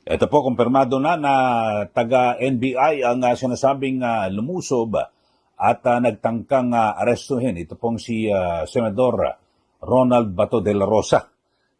Ito po, kumpirmado na taga-NBI ang sinasabing lumusob at nagtangkang arestuhin. Ito pong si Senador Ronald Bato de la Rosa.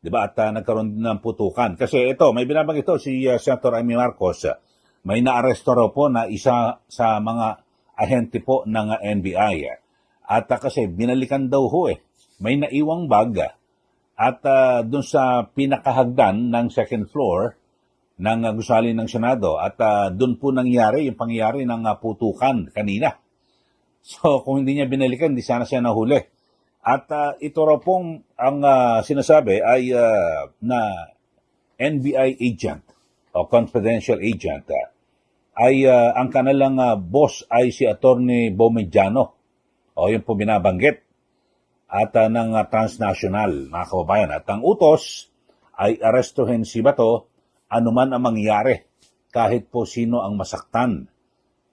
Diba? At nagkaroon din ng putukan. Kasi ito, may binabang ito si Senator Amy Marcos. May naaresto raw po na isa sa mga ahente po ng NBI. At kasi binalikan daw ho may naiwang bag. At dun sa pinakahagdan ng second floor ng gusali ng Senado at doon po nangyari yung pangyayari ng putukan kanina. So kung hindi niya binalikan, di sana siya nahuli. At ito raw pong ang sinasabi ay na NBI agent o confidential agent ay ang kanilang boss ay si Attorney Bomediano o yung po binabanggit at ng transnational, mga kababayan. At ang utos ay arestuhin si Bato anuman ang mangyari, kahit po sino ang masaktan.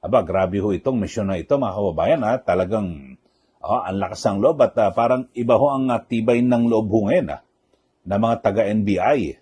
Aba, grabe ho itong misyon na ito, mga kababayan. Talagang ang lakas ng loob at parang iba ho ang tibay ng loob ho ngayon na mga taga-NBI.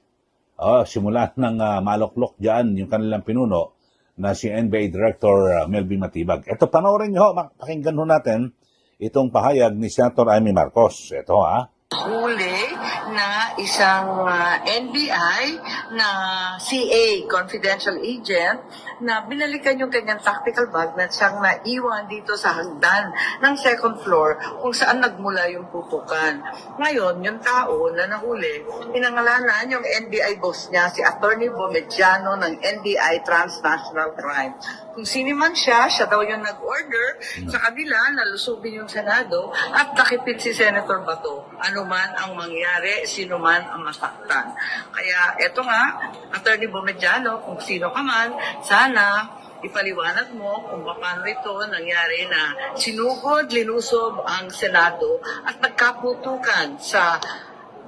Simula ng maloklok dyan yung kanilang pinuno na si NBI Director Melvin Matibag. Ito, panoorin nyo ho, pakinggan ho natin itong pahayag ni Senator Amy Marcos. Ito Huli na isang NBI na CA, confidential agent, na binalikan yung kanyang tactical bag na siyang naiwan dito sa hagdan ng second floor kung saan nagmula yung putukan. Ngayon, yung tao na nahuli, pinangalanan yung NBI boss niya, si Attorney Bomediano ng NBI Transnational Crime. Kung sino man siya daw yung nag-order sa kanila na lusubin yung Senado at nakipit si Senator Bato. Ano man ang mangyari, sino man ang masaktan. Kaya eto nga, Attorney Bomediano, kung sino ka man, sana ipaliwanag mo kung paano ito nangyari na sinugod, linusob ang Senado at nagkaputukan sa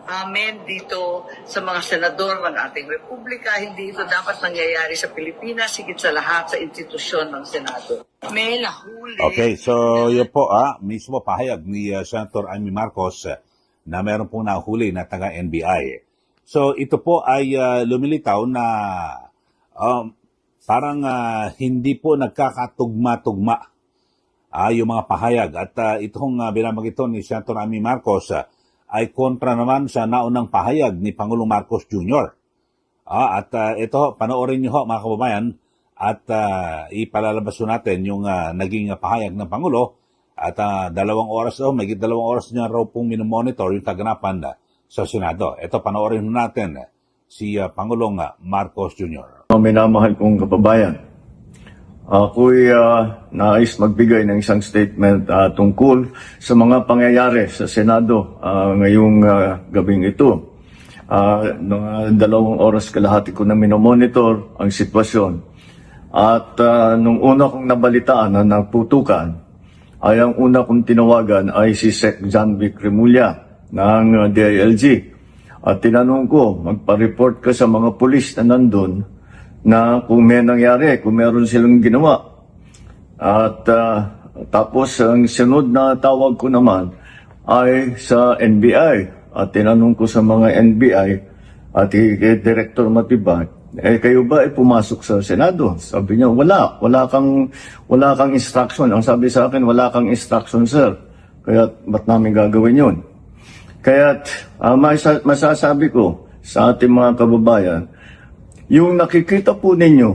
amen dito sa mga senador ng ating republika. Hindi ito dapat nangyayari sa Pilipinas, higit sa lahat sa institusyon ng Senado. May nahuli. Okay, so yun po mismo pahayag ni Senator Amy Marcos na meron pong nahuli na taga-NBI. So ito po ay lumilitaw na parang hindi po nagkakatugma-tugma yung mga pahayag. At itong binamag ito ni Senator Amy Marcos ay kontra naman sa naunang pahayag ni Pangulong Marcos Jr. At ito, panoorin niyo ho, mga kababayan, at ipalalabas natin yung naging pahayag ng Pangulo. At 2 oras may 2 oras niya raw pong minomonitor yung kaganapan sa Senado. Ito, panoorin natin si Pangulong Marcos Jr. Minamahal kong kababayan, ako'y nais magbigay ng isang statement tungkol sa mga pangyayari sa Senado ngayong gabing ito. Noong 2 oras kalahati ko na minomonitor ang sitwasyon. At nung una kong nabalitaan na naputukan, ay ang una kong tinawagan ay si Sec. John Vic Remulla ng DILG. At tinanong ko, magpa-report ka sa mga pulis na nandun na kung may nangyari, kung meron silang ginawa. At tapos ang sunod na tawag ko naman ay sa NBI. At tinanong ko sa mga NBI at kay Director Matibag, kayo ba ay pumasok sa Senado? Sabi niya, wala kang instruction. Ang sabi sa akin, wala kang instruction, sir. Kaya ba't namin gagawin yun? Kaya masasabi ko sa ating mga kababayan, yung nakikita po ninyo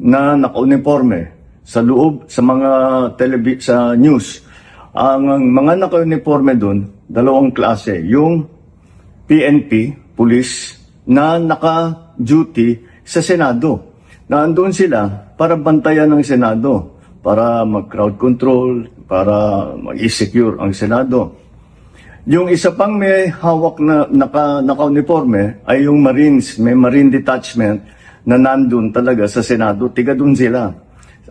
na naka-uniforme sa loob, sa mga sa news, ang mga naka-uniforme doon, 2 klase. Yung PNP, police, na naka-duty sa Senado. Naandun sila para bantayan ng Senado, para mag-crowd control, para mag-secure ang Senado. Yung isa pang may hawak na naka-uniforme ay yung Marines, may Marine Detachment na nandun talaga sa Senado, tiga dun sila.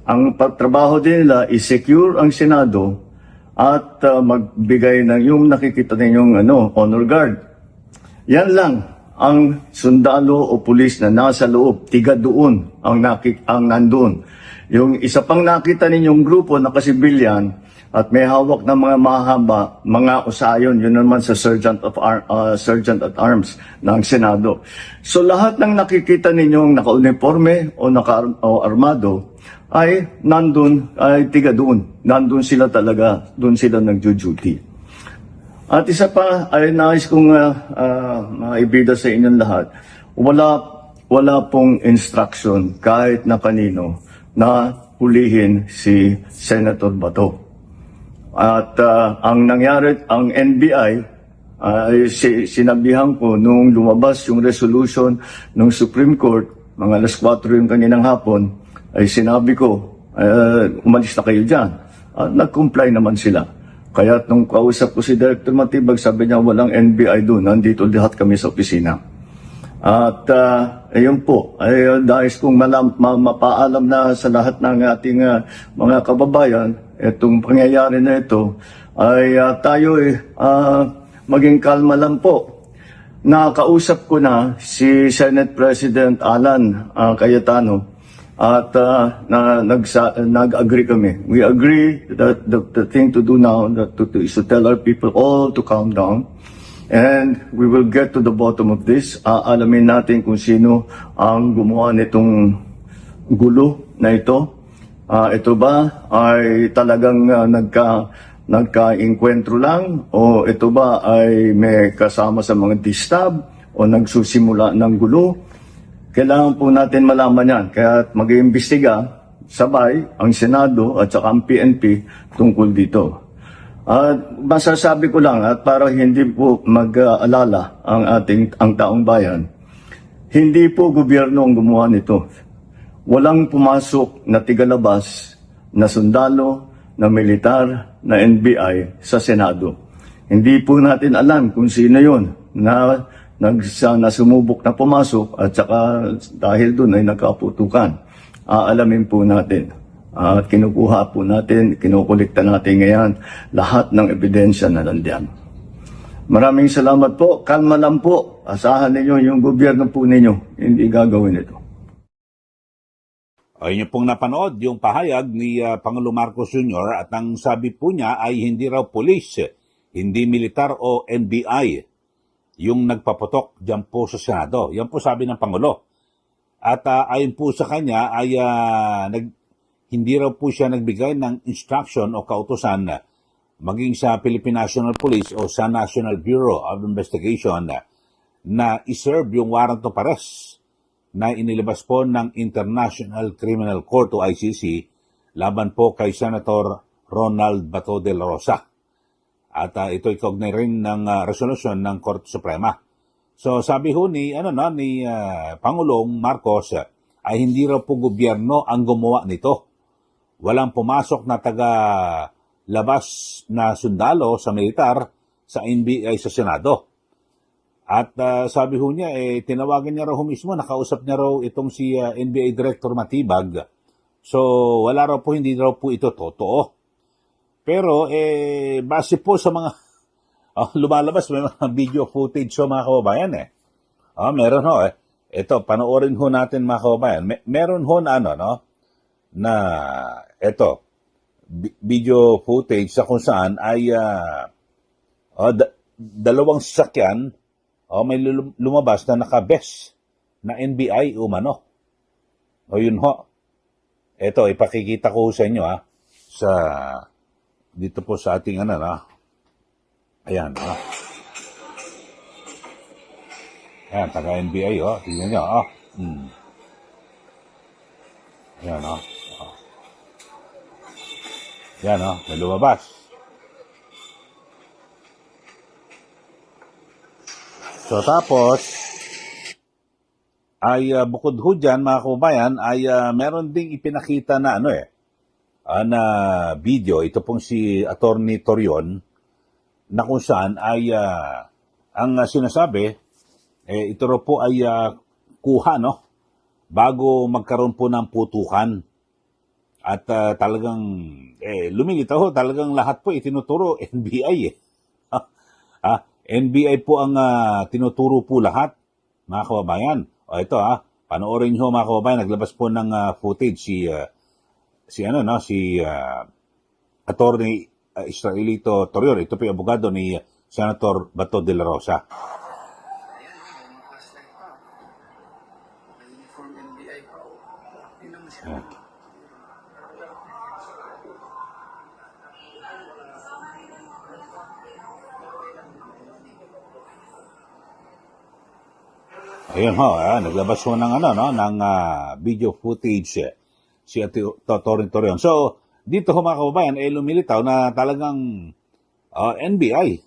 Ang trabaho din nila is secure ang Senado at magbigay ng yung nakikita ninyong honor guard. Yan lang ang sundalo o pulis na nasa loob, tiga doon ang nandun. Yung isa pang nakita ninyong grupo na kasibilyan at may hawak ng mga mahaba, mga usayon, yun naman sa Sergeant at Arms ng Senado. So lahat ng nakikita ninyong naka-uniforme o armado ay nandun, ay tiga doon. Nandun sila talaga, doon sila nagjo-duty. At isa pa ay nais kong maibida sa inyong lahat, wala pong instruction kahit na kanino na hulihin si Senator Bato. At ang nangyari, ang NBI, sinabihan ko nung lumabas yung resolution ng Supreme Court, mga alas 4 yung kaninang hapon, ay sinabi ko, umalis na kayo dyan. Nag-comply naman sila. Kaya nung kausap ko si Director Matibag, sabi niya walang NBI doon, nandito lahat kami sa opisina. At ayun po, ay dahil kong mapaalam na sa lahat ng ating mga kababayan, itong pangyayari na ito, ay tayo maging kalma lang po. Nakausap ko na si Senate President Alan Cayetano at nag-agree kami. We agree that the thing to do now is to tell our people all to calm down. And we will get to the bottom of this. Alamin natin kung sino ang gumawa nitong gulo na ito. Ito ba ay talagang nagka-enkwentro lang? O ito ba ay may kasama sa mga distab? O nagsusimula ng gulo? Kailangan po natin malaman yan. Kaya mag-iimbestiga sabay ang Senado at saka ang PNP tungkol dito. Masasabi ko lang at para hindi po mag-alala ang taong bayan, hindi po gobyerno ang gumawa nito. Walang pumasok na tigalabas na sundalo, na militar, na NBI sa Senado. Hindi po natin alam kung sino yun na sumubok na pumasok at saka dahil doon ay nagkaputukan. Aalamin po natin. At kinukuha po natin, kinukulikta natin ngayon lahat ng ebidensya na nandiyan. Maraming salamat po. Kalma lang po. Asahan ninyo yung gobyerno po ninyo. Hindi gagawin ito. Ayun niyo pong napanood yung pahayag ni Pangulo Marcos Jr. at ang sabi po niya ay hindi raw pulis, hindi militar o NBI yung nagpaputok dyan po sa Senado. Yan po sabi ng Pangulo. At ayon po sa kanya ay hindi raw po siya nagbigay ng instruction o kautusan maging sa Philippine National Police o sa National Bureau of Investigation na iserve yung warrant of arrest na inilabas po ng International Criminal Court o ICC laban po kay Senator Ronald Bato de la Rosa. At ito'y kaugnay rin ng resolusyon ng Korte Suprema. So sabi ho ni Pangulong Marcos ay hindi raw po gobyerno ang gumawa nito. Walang pumasok na taga-labas na sundalo sa militar sa NBI sa Senado. At sabi ho niya, tinawagan niya raw mismo, nakausap niya raw itong si NBI Director Matibag. So wala raw po, hindi raw po ito totoo. Pero base po sa mga lumalabas, may mga video footage so mga kababayan meron ho Ito, panoorin ho natin mga kababayan. Meron ho na na ito, video footage sa kung saan ay dalawang sasakyan may lumabas na nakabes na NBI umano. O yun ho. Ito, ipakikita ko sa inyo sa dito po sa ating ayan ayan, taga NBI tingnan nyo ayan yan may lumabas. So tapos ay bukod ho dyan mga kababayan ay meron ding ipinakita na na video. Ito pong si Attorney Torion na kung saan ay ang sinasabi ito raw po ay kuha bago magkaroon po ng putukan. At talagang lumilitaw talagang lahat po itinuturo NBI NBI po ang tinuturo po lahat mga kababayan. O ito panoorin niyo mga kababayan, naglabas po ng footage si Attorney Israelito Torion. Ito po yung abogado ni Senator Bato de la Rosa. Ayan. Ayun ho, naglabas ho ng ng video footage si Torin Torion. So, dito ho mga kababayan, lumilitaw na talagang NBI.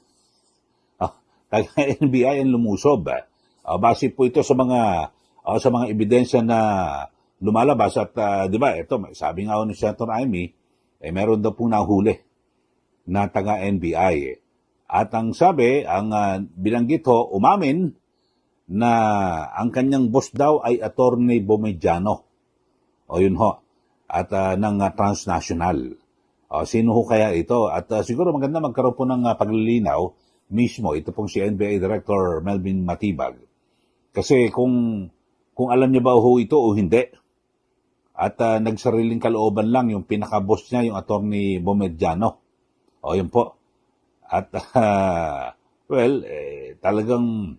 Talagang NBI ang lumusob. Base po ito sa mga ebidensya na lumalabas at di ba, ito, sabi nga ho ni Senator Amy, meron daw pong nahuli na taga-NBI. At ang sabi, ang binanggit ho, umamin na ang kanyang boss daw ay Attorney Bomediano. O yun ho. At ng transnational. Sino ho kaya ito? At siguro maganda magkaroon po ng paglilinaw mismo. Ito pong si NBI Director Melvin Matibag. Kasi kung alam niya ba ho ito o hindi. At nagsariling kalooban lang yung pinaka-boss niya, yung Attorney Bomediano. O yun po. At talagang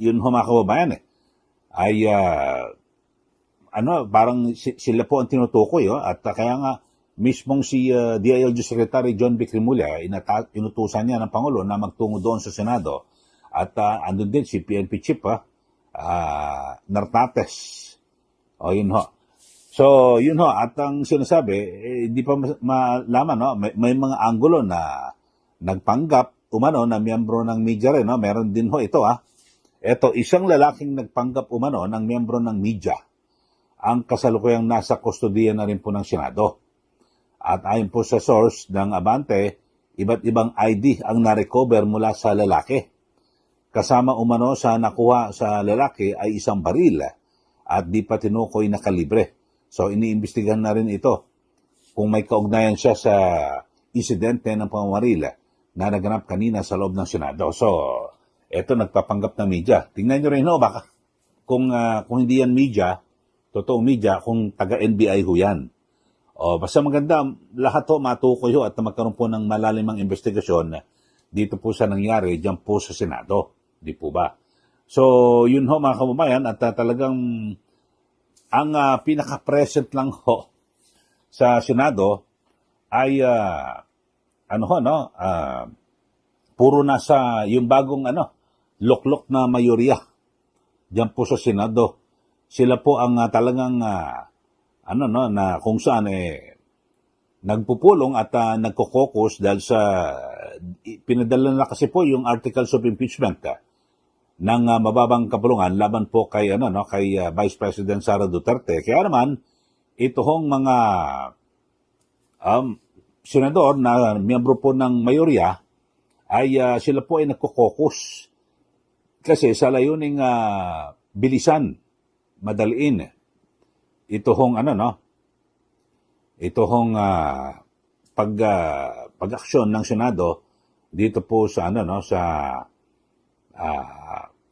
yun ho mga kababayan ay parang sila po ang tinutukoy at kaya nga mismong si DILG Secretary John B. Cremulya inutusan niya ng Pangulo na magtungo doon sa Senado at andun din si PNP Chief Nartates. O yun ho. So yun ho, at ang sinasabi hindi pa malaman may mga anggulo na nagpanggap umano na miyembro ng media rin meron din ho ito Ito, isang lalaking nagpanggap umano ng miyembro ng media ang kasalukuyang nasa kustodiya na rin po ng Senado. At ayon po sa source ng Abante, iba't ibang ID ang narecover mula sa lalaki. Kasama umano sa nakuha sa lalaki ay isang baril at di pa tinukoy na kalibre. So iniimbestigahan na rin ito kung may kaugnayan siya sa insidente ng pamamaril na naganap kanina sa loob ng Senado. So, eto nagpapanggap na media. Tingnan nyo rin baka kung hindi yan media, totoong media, kung taga-NBI ho yan. Basta maganda, lahat matukoy at magkaroon po ng malalimang investigasyon dito po sa nangyari dyan po sa Senado. Di po ba? So, yun ho mga kababayan at talagang ang pinaka-present lang ho sa Senado ay puro nasa yung bagong luklok na mayorya diyan po sa Senado. Sila po ang talagang na kung saan nagpupulong at nagko-caucus dahil sa pinadala na kasi po yung articles of impeachment ng mababang kapulungan laban po kay kay Vice President Sara Duterte. Kaya naman ito hong mga senador na miyembro po ng mayorya ay sila po ay nagko-caucus kasi sa layuning bilisan, madaliin ito hong pag-aksyon ng Senado dito po sa sa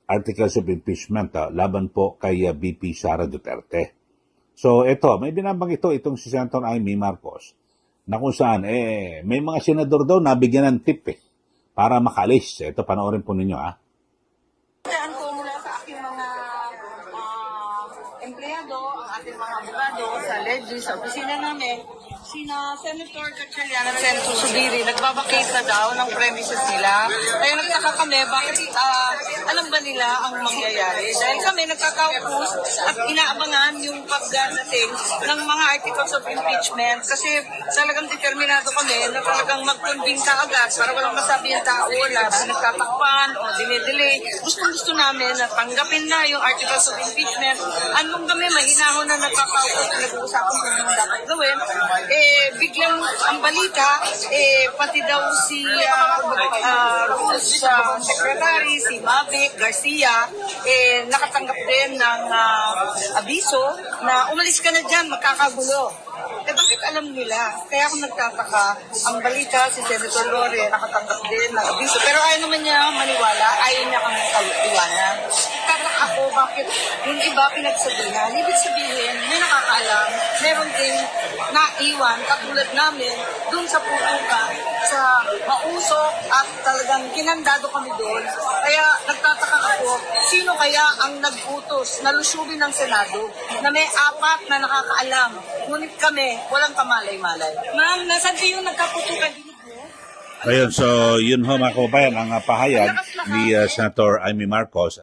articles of impeachment laban po kay VP Sara Duterte. So ito, may binabanggit itong si Senator Amy Marcos na kung saan may mga senador daw nabigyan ng tip para makalis. Ito, panoorin po ninyo Tandaan ko mula sa aking mga empleyado, ang ating mga abogado sa Legis, sa opisina namin, sina Senator Gatchalian at Senator Subiri, nagbabakate na daw ng premises nila. Kaya nagtaka kami, bakit alam ba nila ang mangyayari? Dahil kami nagkakaupos at inaabangan yung pagdating ng mga articles of impeachment kasi talagang determinado kami na talagang mag-convene ka agad para walang masabi yung tao na nagtatakpan o dinidelay. Gusto namin na tanggapin na yung articles of impeachment. Anong kami, mahinahon na nagkakaupos na nag-uusapan kung ano dapat gawin. Biglang ang balita, pati daw si Rules Secretary, si Mavic Garcia, nakatanggap din ng abiso na umalis ka na dyan, magkakagulo. Bakit alam nila? Kaya ako nagtataka, ang balita si Senator Lore nakatanggap din ng abiso. Pero ayaw naman niya maniwala, ayaw niya kami iwanan. nagtataka ako bakit yung iba pinagsabihan. Ibig sabihin, may nakakaalam, meron din naiwan, katulad namin, dun sa putukan, sa mausok at talagang kinandado kami doon. Kaya nagtataka ako, sino kaya ang nag-utos na lusubin ng Senado na may apat na nakakaalam, ngunit kami walang kamalay-malay. Ma'am, nasan kayo nagkaputukan din mo? Ayun, so yun ho mga kababayan ang pahayag ni Senator Amy Marcos.